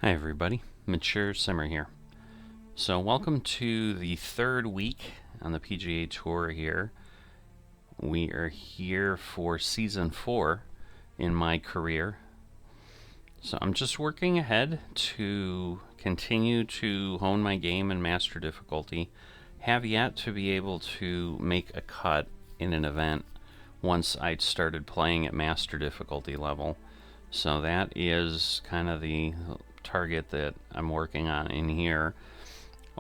Hi everybody, Mature Simmer here. So welcome to the third week on the PGA Tour here. We are here for Season 4 in my career. So I'm just working ahead to continue to hone my game and master difficulty. Have yet to be able to make a cut in an event once I started playing at master difficulty level. So that is kind of the target that I'm working on in here,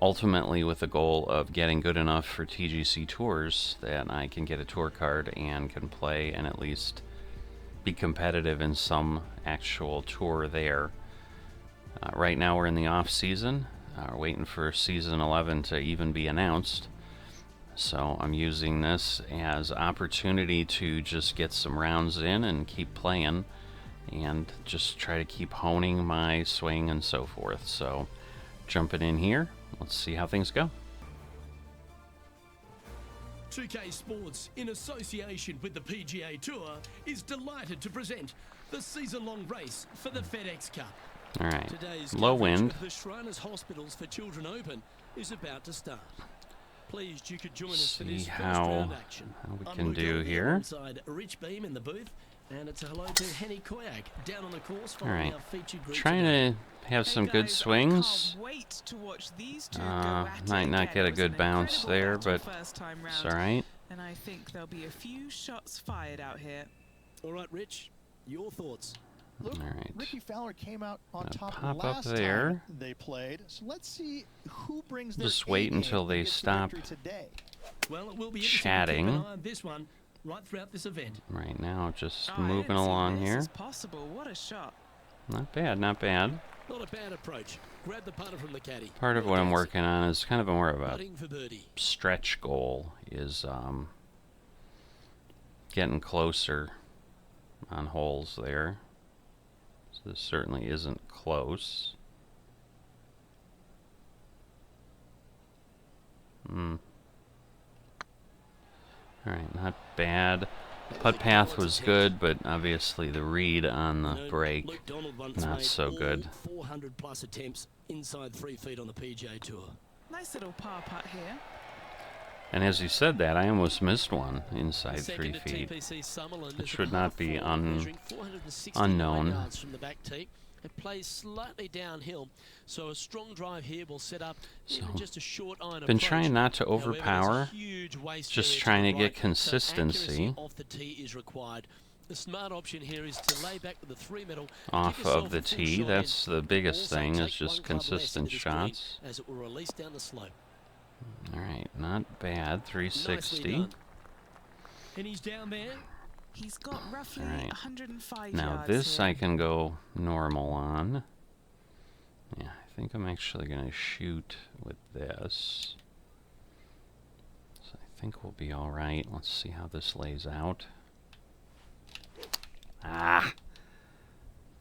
ultimately with the goal of getting good enough for TGC tours that I can get a tour card and can play and at least be competitive in some actual tour there. Right now we're in the off season, we're waiting for season 11 to even be announced, so I'm using this as opportunity to just get some rounds in and keep playing and just try to keep honing my swing and so forth. So jumping in here, let's see how things go. 2K Sports, in association with the PGA Tour, is delighted to present the season-long race for the FedEx Cup. All right, Today's low wind. The Shriners Hospitals for Children Open is about to start. Pleased you could join us See for this how first round action. we I'm can Luke do Elliott here. Alongside Rich Beam in the booth, and it's a hello to Henny Koyak down on the course. All right, our featured group trying today. to have some good swings. Wait to watch these two Might not get a good bounce there, but it's all right. And I think there'll be a few shots fired out here. All right, Rich, your thoughts? Luke, All right. Ricky Fowler came out on Gonna top pop last up there. time they played. So let's see who brings their Just wait A-game until they to get the stop victory today. Well, it will be chatting. Keep an eye on this one right throughout this event. Right now, just Oh, I moving didn't see along this here. is possible. What a shot. Not bad, not bad. Not a bad approach. Grab the putter from the caddy. Part of what I'm working on is kind of more of a Putting for birdie. stretch goal, is getting closer on holes there. So this certainly isn't close. Alright, not bad. Putt path was good, but obviously the read on the break, Luke Donald once not made so all good. 400 plus attempts inside 3 feet on the PGA Tour. Nice little par putt here. And as you said that, I almost missed one inside 3 Second at feet. TPC Summerland It is should a not par be four measuring 469 unknown. yards from the back tee. It plays slightly downhill, so a strong drive here will set up even just a short iron Been approach. trying not to However, there's a overpower, huge waste just area trying the to get right, so consistency accuracy off the tee is required. The smart option here is to lay back with the 3 metal off of the tee. That's the biggest thing, is just consistent shots. As it will release down the slope. Alright, not bad. Nicely 360. done. And he's down there. He's got roughly Alright. 105 Now yards this here. I can go normal on. Yeah, I think I'm actually going to shoot with this. So I think we'll be alright. Let's see how this lays out. Ah!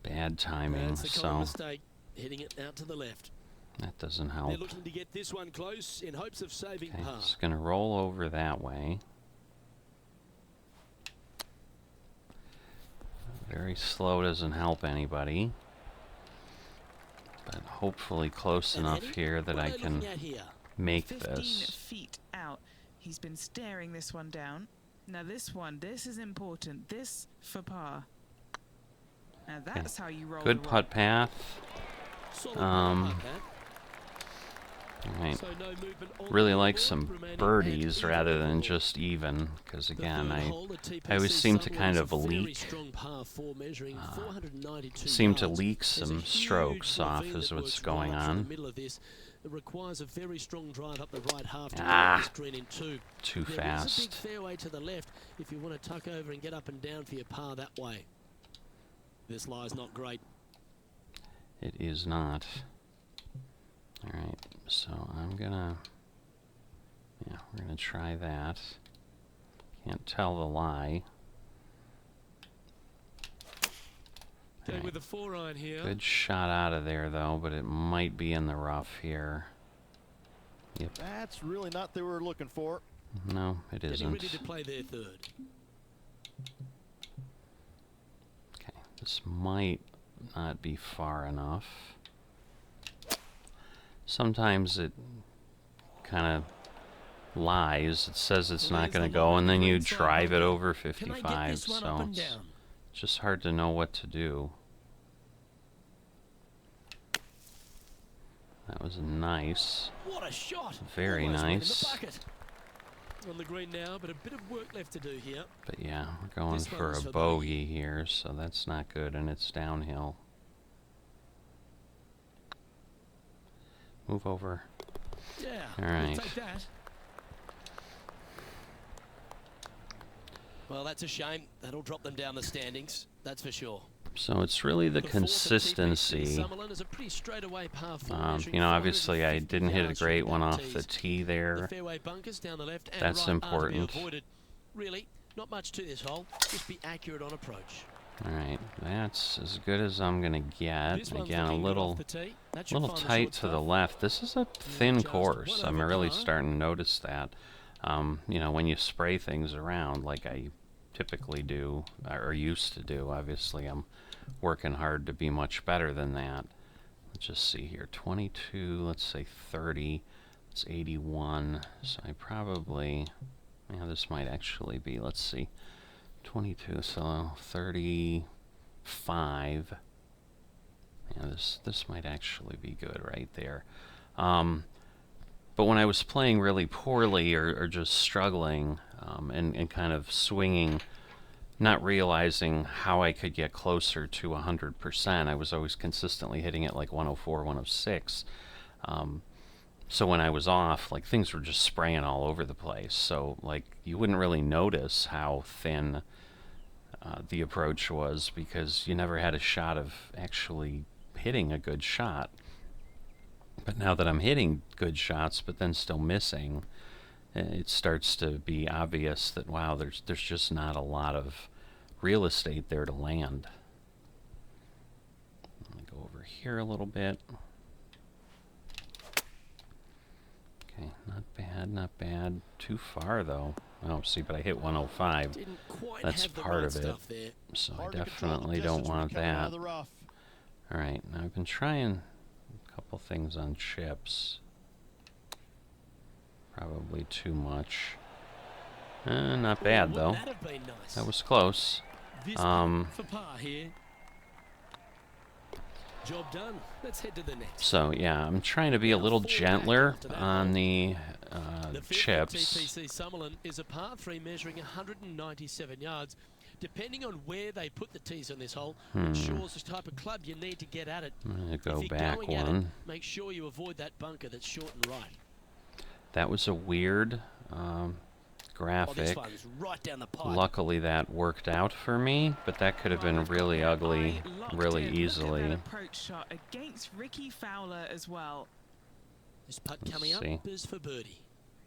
Bad timing, That's the common so mistake, hitting it out to the left. that doesn't They're help. looking to get this one close in hopes of saving Okay, par. it's going to roll over that way. Very slow doesn't help anybody. But hopefully close And enough Eddie, here that what I are they can looking at here? make 15 this. feet out. He's been staring this one down. Now this is important. This for par. Now that's how you roll Good the putt rock. path. Solid par putt, that. Alright. So no movement on Really the like board, some remaining birdies at rather even than level. just even, because The again, third I hole at TPC always seem to Summerland's kind of a very leak. strong par four measuring 492 seem to yards. leak There's a some huge strokes off ravine is that what's works going right through on. the middle of this. It requires a very strong drive up the right half to Ah. get this green in two. Too There is a big fast. fairway to the left if you want to tuck over and get up and down for your par that way. This lie's not great. It is not. Alright, so I'm gonna... Yeah, we're gonna try that. Can't tell the lie. Okay, Alright, with a 4-iron here. good shot out of there though, but it might be in the rough here. Yep, That's really not what they were looking for. no, it Getting ready isn't. to play their third. Okay, this might not be far enough. sometimes it kind of lies. It says it's Well, not there's going to the go, long and then you greenside drive it bunker. over Can I get 55, this one up so and it's down? just hard to know what to do. That was nice. What a shot! Very Almost went in the nice. bucket. On the green now, but a bit of work left to do here. But yeah, we're going This for one's a for bogey here, so that's not good, and it's downhill. Move over. Yeah, All we'll right. take that. Well, that's a shame. That'll drop them down the standings, that's for sure. So it's really the The fourth at consistency. TPC Summerlin is a pretty straightaway par four, measuring You know, obviously I 450 didn't hit a yards from great the one back off the tees. tee The there. fairway bunkers down the left and That's right are to be important. avoided. Really, not much to this hole. Just be accurate on approach. Alright, that's as good as I'm going to get. This one's Again, a looking good little off the tee. That should little find the tight short to the stuff. left. This is a thin just course. one I'm over really par. starting to notice that. You know, when you spray things around like I typically do, or used to do, obviously I'm working hard to be much better than that. Let's just see here. 22, let's say 30. It's 81. So I probably, yeah, this might actually be, let's see, 22, so 35. Yeah, this might actually be good right there. But when I was playing really poorly or just struggling and kind of swinging, not realizing how I could get closer to 100%, I was always consistently hitting it like 104, 106. So when I was off, like, things were just spraying all over the place. So, like, you wouldn't really notice how thin the approach was because you never had a shot of actually hitting a good shot. But now that I'm hitting good shots but then still missing, it starts to be obvious that, wow, there's just not a lot of real estate there to land. Let me go over here a little bit. Okay, not bad, not bad. Too far, though. Oh, see, but I hit 105. Didn't quite That's have the part right of it. stuff there. So I Hard to control the definitely don't distance when want you're coming out that. of the rough. Alright, now I've been trying a couple things on chips. Probably too much. Not bad, Wouldn't though. that have been nice? That was close. This Um, for par here. Job done. Let's head to the next. So, yeah, I'm trying to be a Now little fall back gentler after that on hole. the The fifth at chips. TPC Summerlin is a par 3 measuring 197 yards. Depending on where they put the tees on this hole, ensures the type of club you need to get at it. I'm going to If go you're back going at it, one. make sure you avoid that bunker that's short and right. That was a weird Oh, this graphic. one's right down the pipe. Luckily that worked out for me, but that could have been really ugly I locked really in. Look easily. at that approach shot against Ricky Fowler as well. This putt Let's coming see. up is for birdie.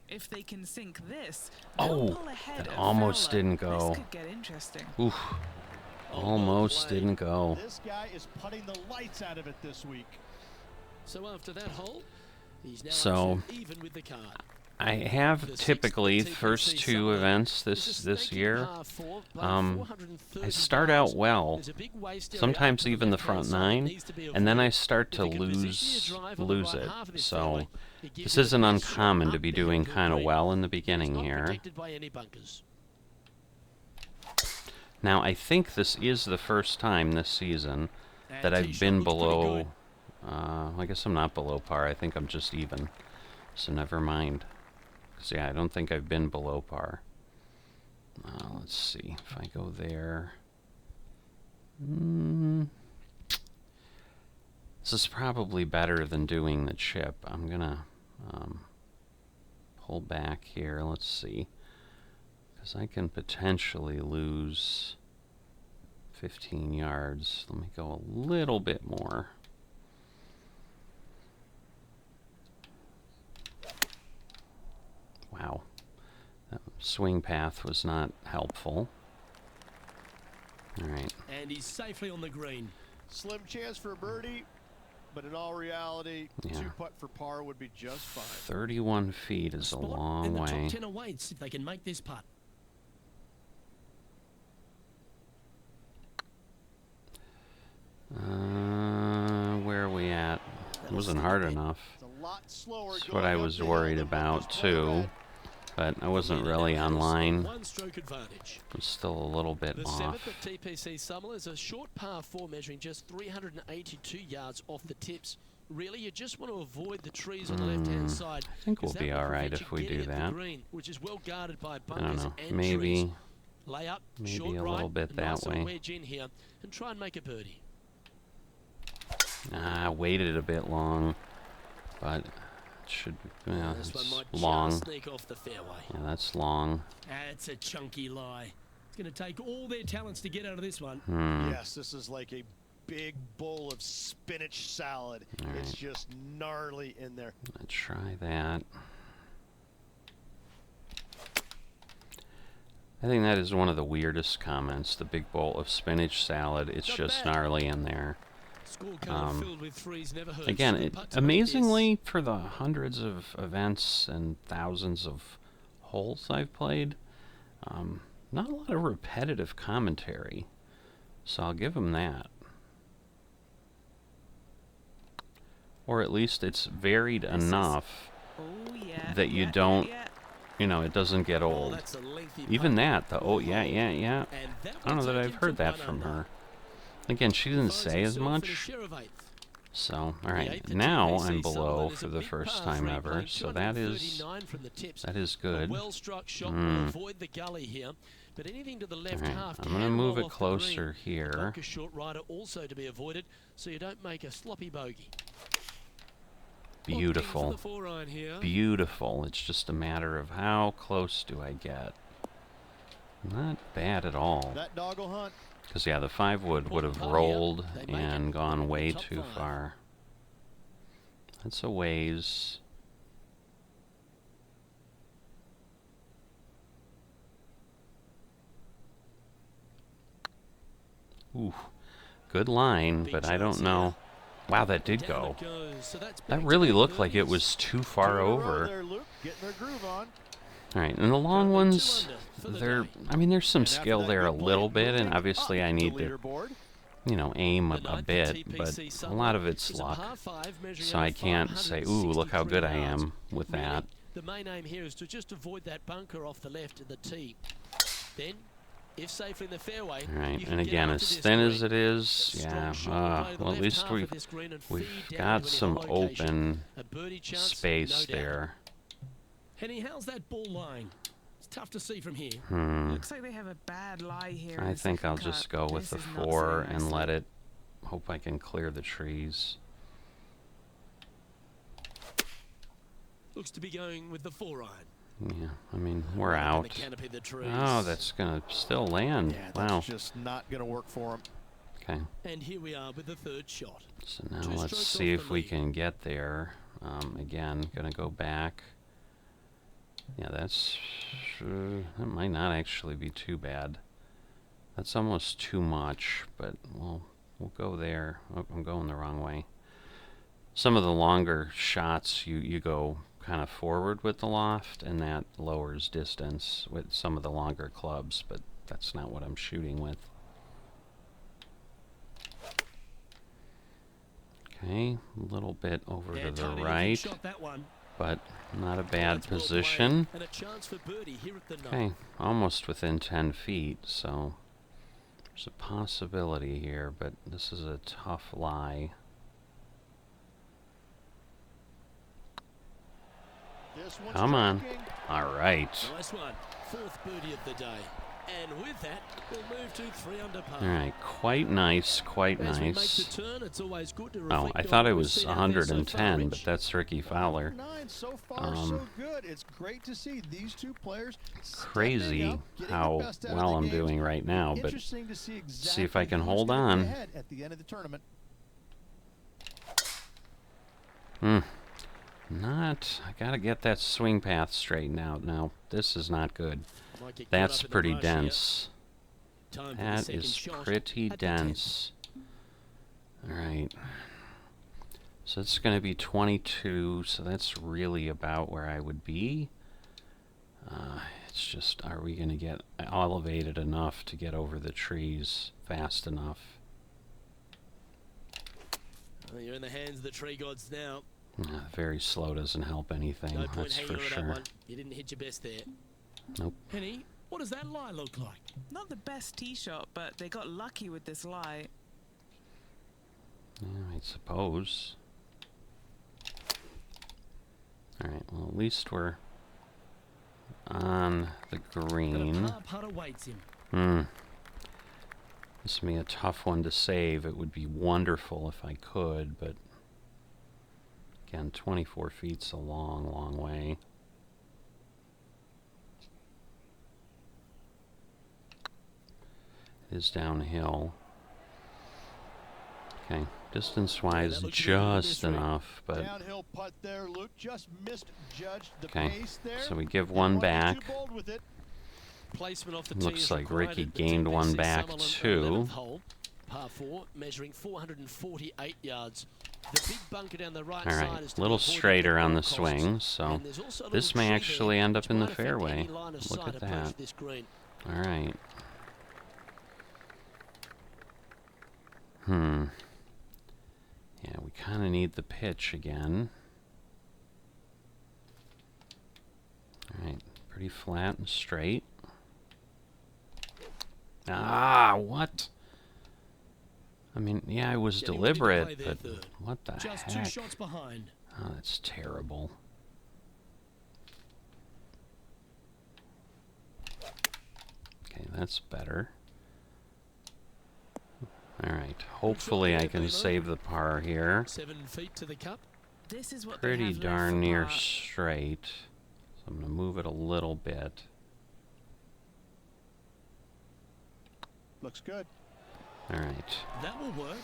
If they can sink this, Oh, they'll pull ahead that of almost Fowler. didn't go. This could get interesting. Oof, Oh, almost well played. didn't go. This guy is putting the lights out of it this week. So after that hole, he's now So, up to even with the card. I have The typically sixth first TPC two Summerlin events is a this stinking year. par 4, I 430 start yards. out well, There's a big waste area sometimes up to even the left-hand front side that nine, needs to be and then I avoided. start If to you can position lose your drive on the right it. half of this So fairway, it gives this you the isn't best shot uncommon to up be the hill doing to the kind of green. well in the It's beginning not here. protected by any bunkers. Now I think this is the first time this season And that I've tee shot been looks pretty below. good. I guess I'm not below par. I think I'm just even. So never mind. 'Cause, yeah, I don't think I've been below par. Let's see if I go there. This is probably better than doing the chip. I'm gonna pull back here. Let's see, because I can potentially lose 15 yards. Let me go a little bit more. Wow. That swing path was not helpful. All right. And he's safely on the green. Slim chance for a birdie, but in all reality, Yeah. 2 putt for par would be just fine. 31 feet is a Spot long in the way. top 10 awaits if they can make this putt. Where are we at? It wasn't hard enough. It's a lot slower. That's what I was worried about too, but I wasn't really online. One-stroke advantage. I'm still a little bit The off. seventh at TPC Summerall is a short par 4 measuring just 382 yards off the tips. Really, you just want to avoid the trees on the left-hand side. I think we'll be all right if we do that. Green, which is well guarded by I bunkers don't know. and Maybe, trees. Lay up, maybe short a right, little bit nice that little way. wedge in here, and try and make a birdie. I waited a bit long, but it should be. Yeah, This one it's might long. just sneak off the fairway. Yeah, that's long. That's a chunky lie. It's going to take all their talents to get out of this one. Yes, this is like a big bowl of spinach salad. All It's right. just gnarly in there. Let's try that. I think that is one of the weirdest comments. The big bowl of spinach salad. It's Not just bad. gnarly in there. Scorecard filled with threes never hurts. Again, Good putt to make this. amazingly, for the hundreds of events and thousands of holes I've played, not a lot of repetitive commentary. So I'll give him that. Or at least it's varied This is- enough Oh, yeah. that you yeah, don't, yeah. you know, it doesn't get Oh, old. that's a lengthy Even putt. that, the oh yeah, yeah, yeah. And that I don't know will that take I've him heard to that 1 from under. her. Again, she didn't Finds say as himself in a much. share of 8th. So, The alright, eighth at now TPC I'm below Summerall is for a the big first par time three, ever, playing so that is 239 from the tips. good. A well-struck shot will avoid the gully here, but anything to the left Alright, half I'm gonna can move roll it off the closer green. here. Bunker short rider also to be avoided, so you don't make a sloppy bogey. Opting for Beautiful. the 4-iron here. Beautiful. It's just a matter of how close do I get. Not bad at all. That doggle hunt. Because, yeah, the 5 would have Putt here. rolled They make and it. gone They're way top too 5. far. That's a ways. Ooh, good line, Big but I chance don't know. Wow, that did Down go. it goes. So that's That back to really back looked like it birdies. was too far Two in a row over. there, Luke, getting their groove on. Alright, and the long Currently 2 ones, under for the they're, day. I mean, there's some And after skill that there a good play, little bit, and moving obviously up I the need to, leaderboard. you know, aim The a ninth at bit, TPC but a Summerall lot of it's is a luck. par 5 measuring So over I can't say, ooh, look how good I 563 yards. am with that. Really, the main aim here is to just avoid that bunker off the left of the tee. Then, if safely in the fairway, Alright, you and can get again, up as to this thin as green. it A is, strong yeah, shot will play to the well, at left least half of this green and we've feed down got to any some hole location. open A birdie chance, space no doubt. there. Henny, how's that ball lying? It's tough to see from here. Looks like they have a bad lie here. in I the think second I'll just cut. go with This the is not 4 sitting and let nicely. it, hope I can clear the trees. Looks to be going with the 4-iron. Yeah, I mean, we're Right up in out. the canopy of the trees. Oh, that's gonna still land. Yeah, that's Wow. just not going to work for him. Okay, And here we are with the 3rd shot. so now 2 let's strokes see off if the we lead. can get there. Again, gonna go back. Yeah, that's that might not actually be too bad. That's almost too much, but we'll go there. Oh, I'm going the wrong way. Some of the longer shots, you go kind of forward with the loft, and that lowers distance with some of the longer clubs, but that's not what I'm shooting with. Okay, a little bit over Yeah, to the tiny looking right, shot, that one. but not a Well, bad that's well position. played, and a chance for birdie here at the Okay, ninth. almost within 10 feet, so there's a possibility here, but this is a tough lie. This one's Come on. tracking. All right. Nice one. 4th birdie of the day. And with that, we'll move to 3 under par. All right, quite nice, quite As we make nice. the turn, it's always good to Oh, reflect I on thought what it we've was seen out there so far, 110, but Rich. that's Ricky Fowler. 9 so far, so Um, good. It's great to see these two players stepping Crazy up, getting the how best out of well the I'm games. doing right now, but Interesting to see see if I exactly can who's hold gonna be on. ahead at the end of the tournament. Not. I gotta get that swing path straightened out now. This is not good. Might get caught That's up in the pretty rush here. dense. Time for the That second is shot pretty at the 10th. dense. Alright. So it's going to be 22, so that's really about where I would be. It's just, are we going to get elevated enough to get over the trees fast enough? Well, you're in the hands of the tree gods now. Very slow doesn't help anything, No point that's hanging for on to that sure. one. You didn't hit your best there. Nope. Henny, what does that lie look like? Not the best tee shot, but they got lucky with this lie. Yeah, I suppose. Alright, well at least we're on the But a green. par putt awaits him. This would be a tough one to save. It would be wonderful if I could, but again, 24 feet's a long, long way. It is downhill. Okay, distance-wise, looks to be good just this week. enough, but Downhill putt there, Luke. Just misjudged the okay. pace there. So we give Didn't one wanna be back. too bold with it. Placement off the tee Looks is like required Ricky at the gained one 2B6 back Summerlin too. 11th hole, par 4, measuring 448 yards. The big bunker down the right All side right, is a to little avoid at straighter on the all costs. swing, so And there's also a this little may tree actually there end up which in the might affect fairway. any line of Look sight at approach that. to this green. All right. Yeah, we kind of need the pitch again. All right, pretty flat and straight. Ah, what? I mean, yeah, I was Getting ready to play deliberate, their but third. what the Just 2 heck? shots behind. Oh, that's terrible. Okay, that's better. Alright, hopefully I can save the par here. 7 feet to the cup. This is what they Pretty have left darn for near par. straight. So I'm going to move it a little bit. Looks good. Alright, That will work.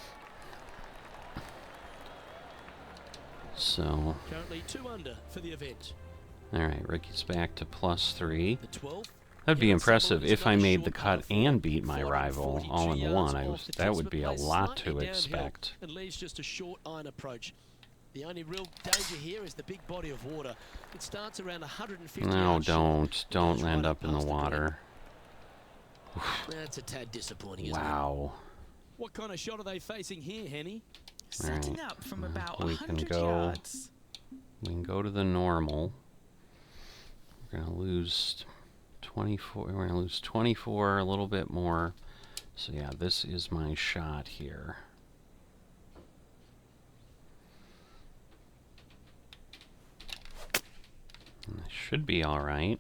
so... Currently 2 under for the event. Alright, Ricky's back to +3. The 12th. That'd be Kevin impressive Summerlin is if I another made short the par cut 4, and beat my rival 442 all in yards one. off the That tees, would but be a plays lot to slightly downhill expect. And leaves just a short iron approach. The only real danger here is the big body of water. It starts around 150 No, yards short, don't goes land right up in the past green. water. That's a tad disappointing, isn't Wow. What kind of shot are they facing here, Henny? Setting Alright, up from about we can 100 go- yards. We can go to the normal. We're going to lose 24. We're going to lose 24, a little bit more. So yeah, this is my shot here. And I should be all right.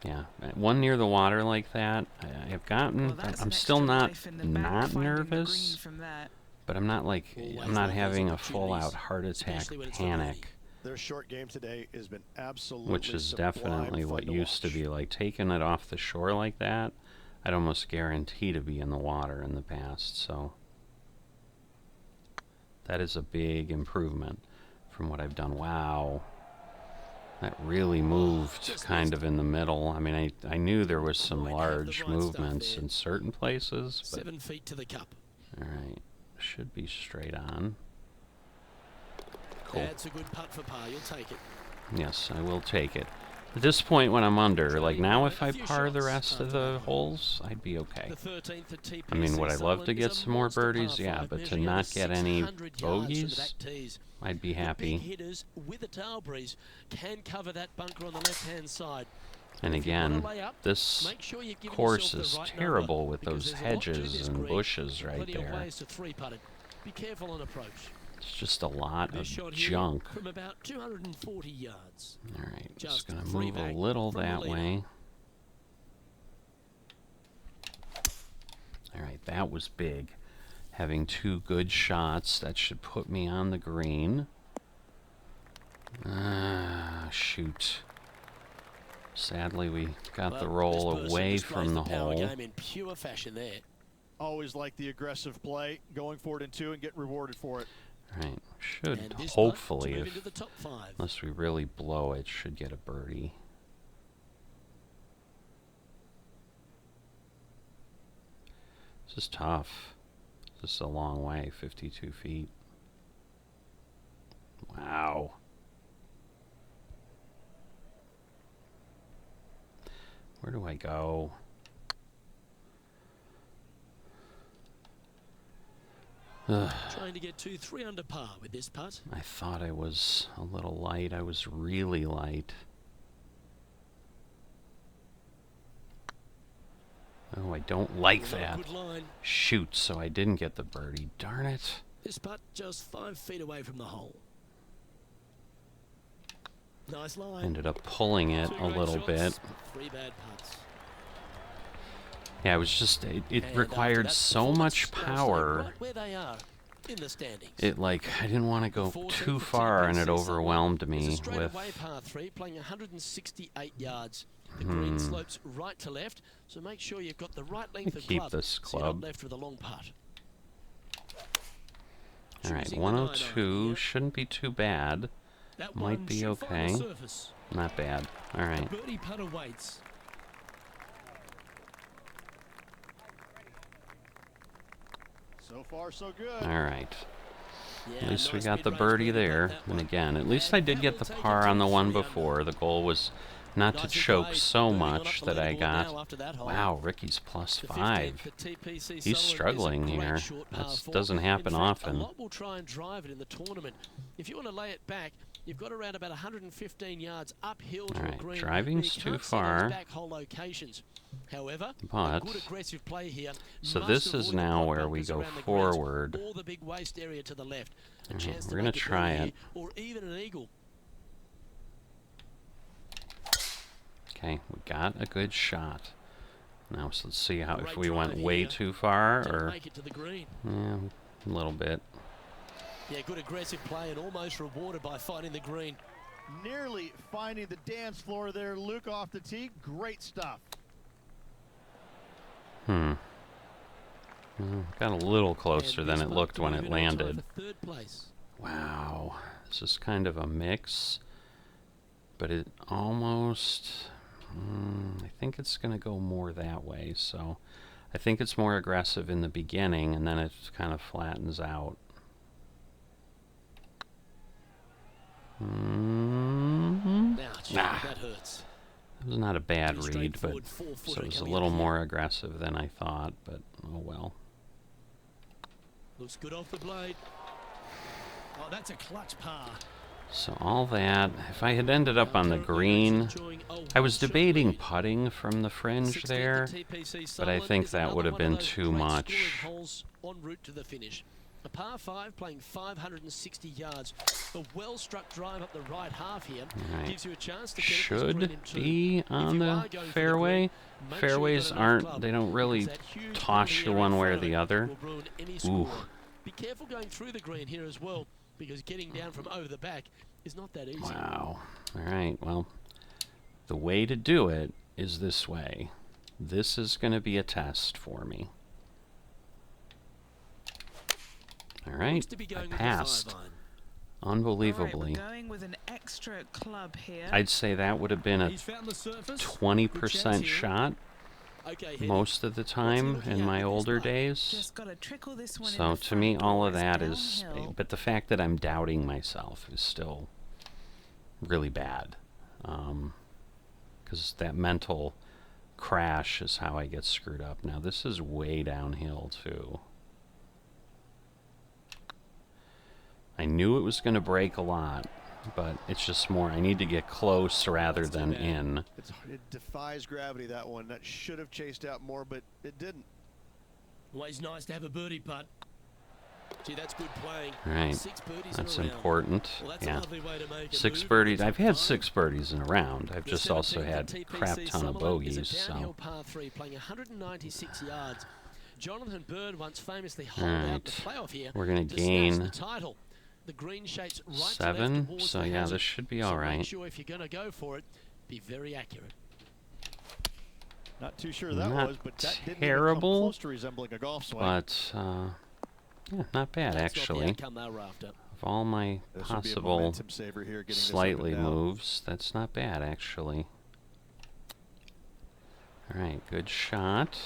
Yeah, one near the water like that. I've gotten. Well, that's I'm an still extra not life in the bank, finding the nervous. green from that. But I'm not like, Always I'm not love those having a opportunities, full-out heart attack especially when it's not panic, Their short game today has been absolutely which is sublime definitely fun what to used to watch. be like taking it off the shore like that. I'd almost guarantee to be in the water in the past, so that is a big improvement from what I've done. Wow. That really moved just kind of in the middle. I mean, I knew there was some Might have the large right stuff movements there. in certain places, but 7 feet to the cup. alright, should be straight on. Cool. That's a good putt for par. You'll take it. Yes, I will take it. At this point when I'm under, like now if I par the rest of the holes, I'd be okay. The 13th at TPC I mean, would I love to Sutherland get is a some more monster par birdies? Yeah, five, but to measuring not over get any 600 yards from the bogeys, back tees. I'd be The big happy. hitters with a tail breeze can cover that bunker on the left-hand side. And If you wanna again, lay up, this make sure you've given course yourself is the right terrible number, with because those there's a lot to hedges this and green. bushes right Plenty of there. ways to three-putt it. Be careful on approach. It's just a lot This of shot here junk. from about 240 yards. Alright, Just just gonna three move a back little from the that leader. way. Alright, that was big. Having 2 good shots, that should put me on the green. Ah, shoot. Sadly, we got the Well, roll this person away displays from the power hole. game in pure fashion there. Always like the aggressive play, going for it in 2 and getting rewarded for it. Right, should And this putt hopefully, to move if into the top 5. unless we really blow it, should get a birdie. This is tough. This is a long way, 52 feet. Wow. Where do I go? Trying to get 2-3 under par with this putt. I thought I was a little light. I was really light. Oh, I don't like that. Good line. Shoot, so I didn't get the birdie. Darn it. This putt just 5 feet away from the hole. Nice line. Ended up pulling it a little bit. 3 bad putts. Yeah, it was just, it And required after that so much performance, they'll stay power. right where they are in the standings. It, like, I didn't want to go 14th too for far, and it TPC overwhelmed Sutherland is me a straightaway with... par 3, playing 168 yards. The green slopes right to left, so make sure you've got the right length of Keep club. this So you're not club. left with a long putt. Alright, Choosing the 102 9-iron. shouldn't be too bad. That Might one be should find the okay. surface. Not bad. Alright. Birdie putt awaits. So far, so good. Alright. Yeah, At least we nice got the mid-range birdie birdie there. putt, that And one. again, at least I did get the par on the one before. The goal was not to Nicely choke played. so Moving on up much the that I leaderboard got. now after that hole. Wow, Ricky's plus The 5. 15th for TPC He's Sutherland is a struggling great here. short par That 4. doesn't happen In fact, often. A lot will try and drive it in the tournament. If you want to lay it back, you've got around about 115 yards uphill to Alright, a green. driving's where you too can't see far. those back hole locations. However, a But- good aggressive play here. So must this is avoid the now block where we bunkers go around the greens forward. or the big waste area to the left. A Alright, chance to we're gonna make a try birdie it. here, or even an eagle. Okay, we got a good shot. Now, so let's see how if Great we went drive way here. too far Didn't or make it to the green. yeah, a little bit. Yeah, good aggressive play and almost rewarded by finding the green. Nearly finding the dance floor there. Luke off the tee. Great stuff. Got a little closter And than this it one looked could when move it in on time landed. for third place. Wow, this is kind of a mix, but it almost, I think it's going to go more that way, so I think it's more aggressive in the beginning and then it kind of flattens out. Ouch, Nah. that hurts. It was not a bad Pretty read, but straightforward so four-footer it was a coming little up here. more aggressive than I thought, but oh well. Looks good off the blade. Oh, that's a clutch par. So all that, if I had ended up on the green, I was debating putting from the fringe there, but I think that would have been too much. En route to the finish. A par 5 playing 560 yards. A well-struck drive up the right half here Right. gives you a chance to get it this green in Should two. be If on you the are going for the fairway. green, make sure you've Fairways got enough aren't, club, they don't really because that huge toss birdie you area one in way or front of the it other. will ruin any Ooh. score. Be careful going through the green here as well, because getting down from over the back is not that easy. Wow. Alright, well, the way to do it is this way. This is going to be a test for me. Alright, Looks to be I going with the passed. 5-iron. Unbelievably. All right, we're going with an extra club here. I'd say that would have been a He's found the surface. 20% shot Okay, Heady. most of the time looking in at my with this older putt? days. Just got to trickle this one in So the to me, front all door. of It's that is, downhill. but the fact that I'm doubting myself is still really bad. Because that mental crash is how I get screwed up. Now this is way downhill too. I knew it was going to break a lot, but it's just more, I need to get close rather That's too than bad. in. It defies gravity, that one. That should have chased out more, but it didn't. Always nice to have a birdie putt. Gee, that's good playing. Right. 6 birdies That's in a round. important. Well, that's a Yeah. lovely way to make a 6 move. birdies. I've had Fine. 6 birdies in a round. I've The just also 17th had TPC crap ton of Sutherland bogeys. is a downhill So par 3 playing 196 yards. Jonathan Bird once famously holed out Alright. the playoff here we're gonna to gain snatch the title. The green shapes right 7. to left towards So the yeah, hazard. this should be So all make right. sure if you're going to go for it, be very accurate. Not too sure that Not was, but that didn't even terrible, come close to resembling a golf swing. But yeah, not bad That's not the actually. outcome they were after. Of all my This would be a possible momentum saver here, getting this up and slightly down. moves, that's not bad actually. Alright, good shot.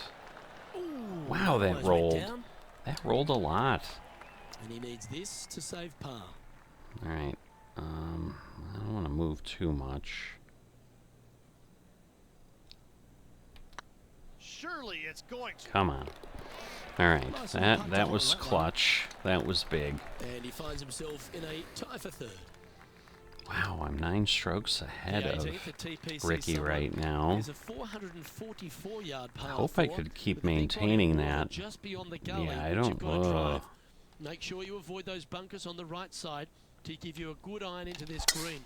Wow, that Almost went rolled. down, That rolled a lot. and he needs this to save par. Alright, I don't want to move too much. Surely it's going to. Come on. All right, that was clutch. That was big. And he finds himself in a tie for third. Wow, I'm 9 strokes ahead The of 18th at TPC Ricky Summer right now. is a 444-yard par I hope I 4 could keep with a big body of maintaining water that. just beyond the gully, Yeah, I which don't. you've got to drive. Make sure you avoid those bunkers on the right side to give you a good iron into this green.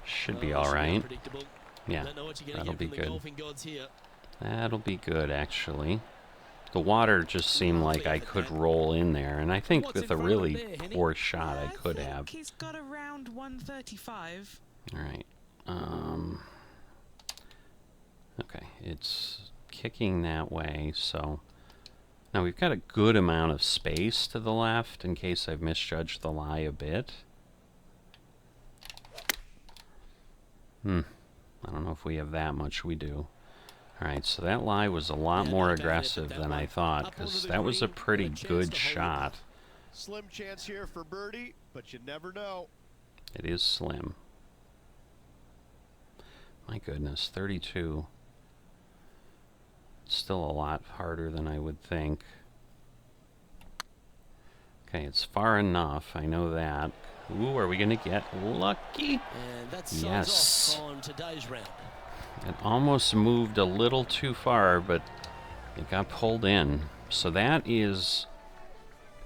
Should be This all should right. unpredictable. Yeah, Don't know what you're that'll gonna be get from the good. golfing gods here. That'll be good, actually. The water just seemed like I could roll in there, and I think What's with in a front of him really there, Henny? poor shot, I could think have. He's got around 135. All right. Okay, it's kicking that way, so now we've got a good amount of space to the left in case I've misjudged the lie a bit. I don't know if we have that much. We do. All right, so that lie was a lot Yeah, more not a bad aggressive effort, than that I one. thought, Up because onto the that was a green, pretty and a chance good to hold it. shot. Slim chance here for birdie, but you never know. It is slim. My goodness, 32. Still a lot harder than I would think. Okay, it's far enough. I know that. Ooh, are we going to get lucky? And that signs Yes. off on today's round. It almost moved a little too far, but it got pulled in. So that is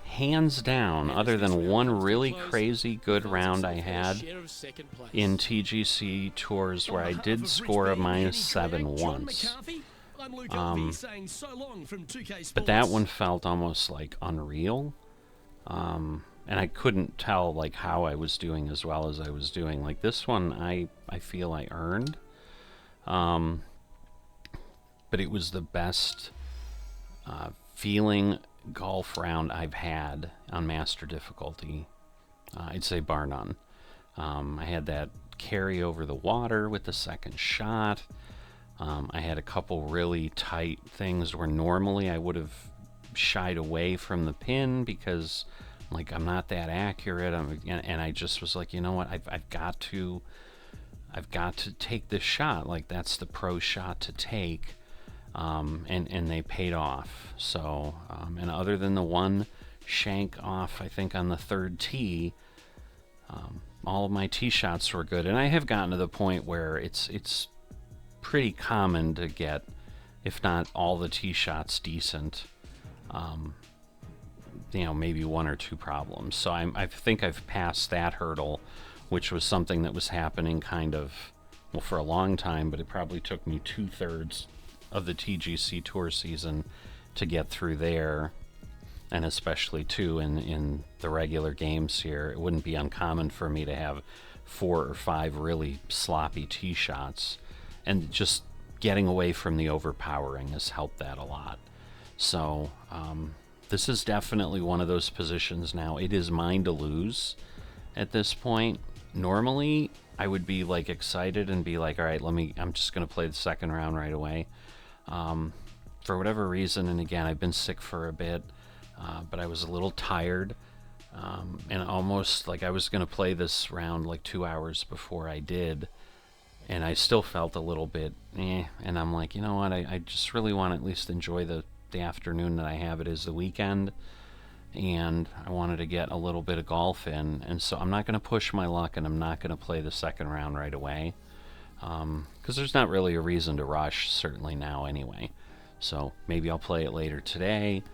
hands down, And other as this than round one comes to a really close, crazy good finds round I himself in a had share of second place. in TGC tours where On I behalf did of score a Rich Bean, -7 Henny Craig, John once. McCarthy, I'm Luke Elvey saying so long from 2K Sports. But that one felt almost like unreal. And I couldn't tell like how I was doing as well as I was doing. Like this one I feel I earned. But it was the best feeling golf round I've had on master difficulty. I'd say bar none. I had that carry over the water with the second shot. I had a couple really tight things where normally I would have shied away from the pin because like I'm not that accurate. And I just was like, you know what, I've got to take this shot. Like that's the pro shot to take. And they paid off. So and other than the one shank off, I think on the third tee, all of my tee shots were good. And I have gotten to the point where it's pretty common to get, if not all the tee shots decent, maybe one or two problems. So I think I've passed that hurdle, which was something that was happening kind of, well, for a long time, but it probably took me 2/3 of the TGC Tour season to get through there. And especially, too, in the regular games here, it wouldn't be uncommon for me to have 4 or 5 really sloppy tee shots. And just getting away from the overpowering has helped that a lot. So this is definitely one of those positions now. It is mine to lose at this point. Normally, I would be like excited and be like, all right, I'm just going to play the second round right away. For whatever reason, and again, I've been sick for a bit, but I was a little tired, and almost like I was going to play this round like 2 hours before I did, and I still felt a little bit and I'm like, you know what, I just really want to at least enjoy the afternoon that I have. It is the weekend, and I wanted to get a little bit of golf in, and so I'm not going to push my luck, and I'm not going to play the second round right away, because there's not really a reason to rush, certainly now anyway. So maybe I'll play it later today.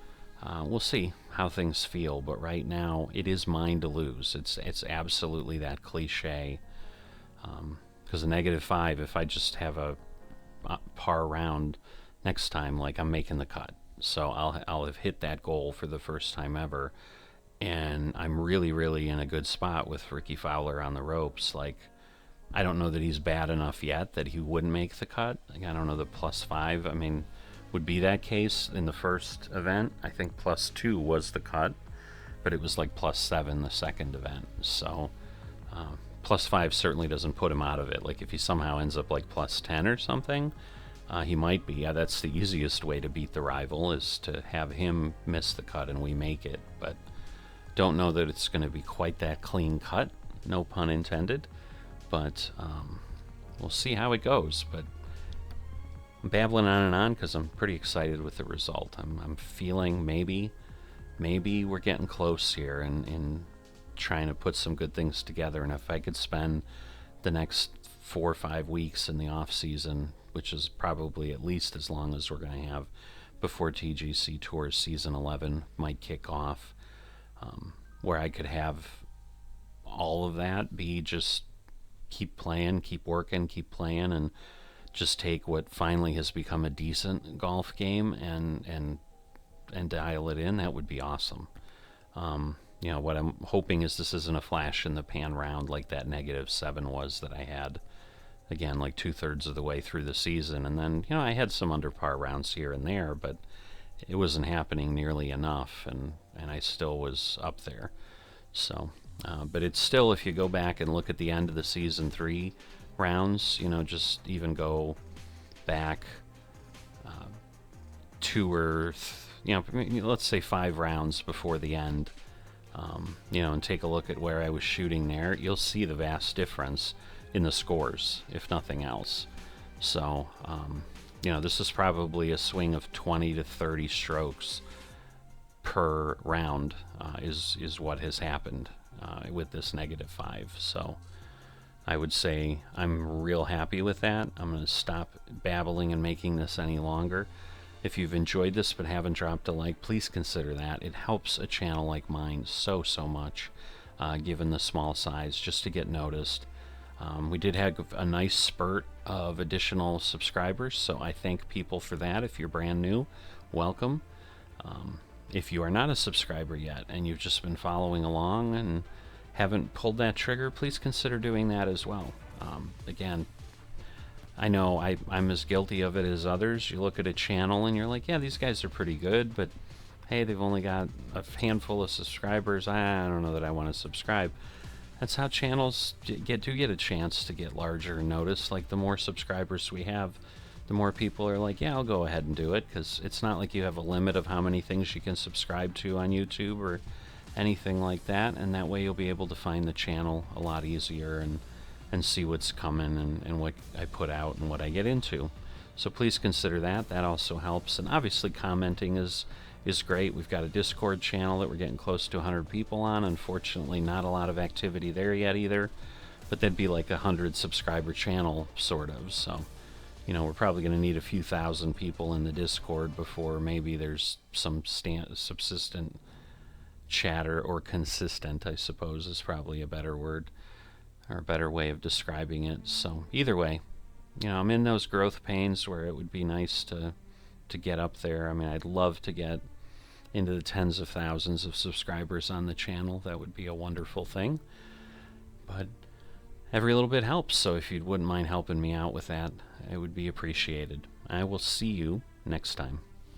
We'll see how things feel, but right now it is mine to lose. It's absolutely that cliche, because a -5, if I just have a par round next time, like I'm making the cut. So I'll have hit that goal for the first time ever, and I'm really, really in a good spot with Ricky Fowler on the ropes. Like, I don't know that he's bad enough yet that he wouldn't make the cut. Like, I don't know that +5, I mean, would be that case in the first event. I think +2 was the cut, but it was like +7 the second event. So +5 certainly doesn't put him out of it. Like, if he somehow ends up like +10 or something, he might be. Yeah, that's the easiest way to beat the rival, is to have him miss the cut and we make it. But don't know that it's going to be quite that clean cut, no pun intended. But we'll see how it goes. But I'm babbling on and on because I'm pretty excited with the result. I'm feeling maybe we're getting close here in trying to put some good things together. And if I could spend the next 4 or 5 weeks in the off season, which is probably at least as long as we're going to have before TGC Tour Season 11 might kick off, where I could have all of that be just keep playing, keep working, keep playing, and just take what finally has become a decent golf game and dial it in. That would be awesome. You know, what I'm hoping is this isn't a flash in the pan round like that -7 was that I had, again, like 2/3 of the way through the season. And then, you know, I had some under par rounds here and there, but it wasn't happening nearly enough, and I still was up there. So, but it's still, if you go back and look at the end of the season 3 rounds, you know, just even go back 2 or let's say 5 rounds before the end, you know, and take a look at where I was shooting there, you'll see the vast difference in the scores, if nothing else. So, you know, this is probably a swing of 20 to 30 strokes per round is what has happened with this -5. So I would say I'm real happy with that. I'm going to stop babbling and making this any longer. If you've enjoyed this but haven't dropped a like, please consider that. It helps a channel like mine so much, given the small size, just to get noticed. We did have a nice spurt of additional subscribers, so I thank people for that. If you're brand new, welcome. If you are not a subscriber yet and you've just been following along and haven't pulled that trigger, please consider doing that as well. Again, I know I'm as guilty of it as others. You look at a channel and you're like, yeah, these guys are pretty good, but hey, they've only got a handful of subscribers. I don't know that I want to subscribe. That's how channels get a chance to get larger and noticed. Like, the more subscribers we have, the more people are like, yeah, I'll go ahead and do it, because it's not like you have a limit of how many things you can subscribe to on YouTube or anything like that, and that way you'll be able to find the channel a lot easier and see what's coming and what I put out and what I get into. So please consider that. That also helps. And obviously commenting is great. We've got a Discord channel that we're getting close to 100 people on. Unfortunately, not a lot of activity there yet either, but that'd be like a 100 subscriber channel, sort of. So, you know, we're probably going to need a few thousand people in the Discord before maybe there's some subsistent chatter, or consistent, I suppose, is probably a better word, or a better way of describing it. So either way, you know, I'm in those growth pains where it would be nice to get up there. I mean, I'd love to get into the tens of thousands of subscribers on the channel. That would be a wonderful thing. But every little bit helps, so if you wouldn't mind helping me out with that, it would be appreciated. I will see you next time.